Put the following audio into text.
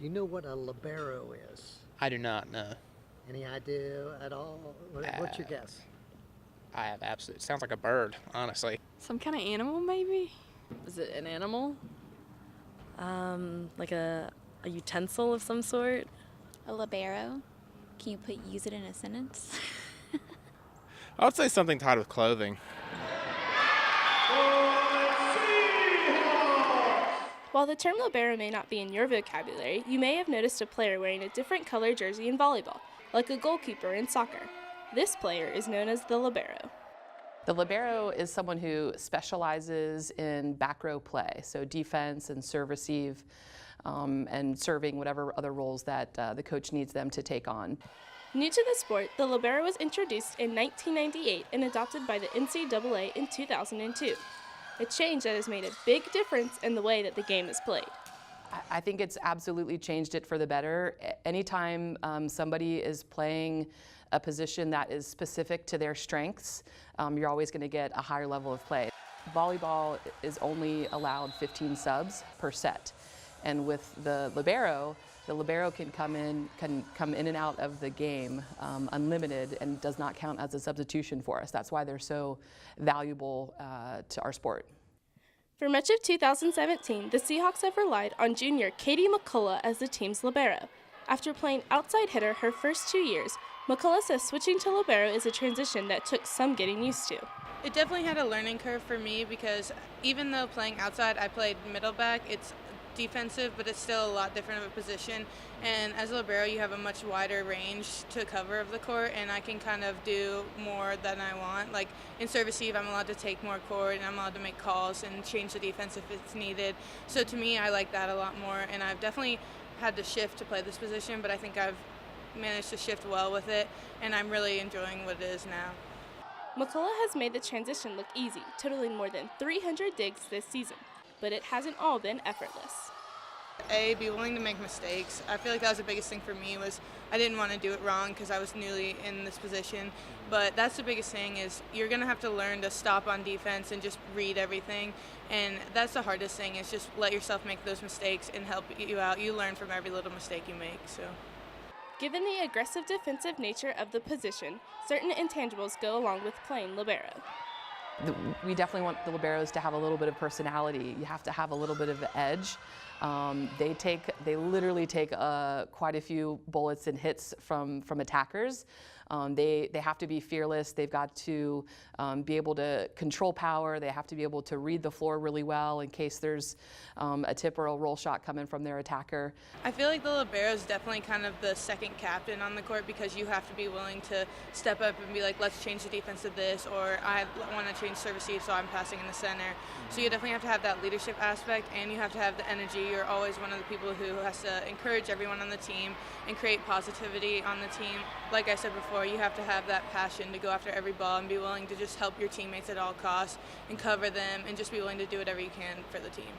Do you know what a libero is? I do not know. Any idea at all? What's your guess? I have absolutely. Sounds like a bird, honestly. Some kind of animal, maybe? Is it an animal? Like a utensil of some sort? A libero? Can you use it in a sentence? I would say something tied with clothing. While the term libero may not be in your vocabulary, you may have noticed a player wearing a different color jersey in volleyball, like a goalkeeper in soccer. This player is known as the libero. The libero is someone who specializes in back row play, so defense and serve receive, and serving whatever other roles that the coach needs them to take on. New to the sport, the libero was introduced in 1998 and adopted by the NCAA in 2002. A change that has made a big difference in the way that the game is played. I think it's absolutely changed it for the better. Anytime somebody is playing a position that is specific to their strengths, you're always going to get a higher level of play. Volleyball is only allowed 15 subs per set, and with the libero can come in and out of the game unlimited and does not count as a substitution for us. That's why they're so valuable to our sport. For much of 2017, the Seahawks have relied on junior Katie McCullough as the team's libero. After playing outside hitter her first 2 years, McCullough says switching to libero is a transition that took some getting used to. It definitely had a learning curve for me because even though playing outside, I played middle back. It's defensive, but it's still a lot different of a position. And as a libero, you have a much wider range to cover of the court, and I can kind of do more than I want. Like in serve receive, I'm allowed to take more court, and I'm allowed to make calls and change the defense if it's needed. So to me, I like that a lot more, and I've definitely had to shift to play this position, but I think I've managed to shift well with it, and I'm really enjoying what it is now. McCullough has made the transition look easy, totaling more than 300 digs this season, but it hasn't all been effortless. Be willing to make mistakes. I feel like that was the biggest thing for me was I didn't want to do it wrong because I was newly in this position, but that's the biggest thing is you're going to have to learn to stop on defense and just read everything, and that's the hardest thing is just let yourself make those mistakes and help you out. You learn from every little mistake you make. So. Given the aggressive defensive nature of the position, certain intangibles go along with playing libero. We definitely want the liberos to have a little bit of personality. You have to have a little bit of edge. They literally take quite a few bullets and hits from attackers. They have to be fearless. They've got to be able to control power. They have to be able to read the floor really well in case there's a tip or a roll shot coming from their attacker. I feel like the libero is definitely kind of the second captain on the court because you have to be willing to step up and be like, let's change the defense to this, or I want to change serve receive, so I'm passing in the center. So you definitely have to have that leadership aspect, and you have to have the energy. You're always one of the people who has to encourage everyone on the team and create positivity on the team. Like I said before, you have to have that passion to go after every ball and be willing to just help your teammates at all costs and cover them and just be willing to do whatever you can for the team.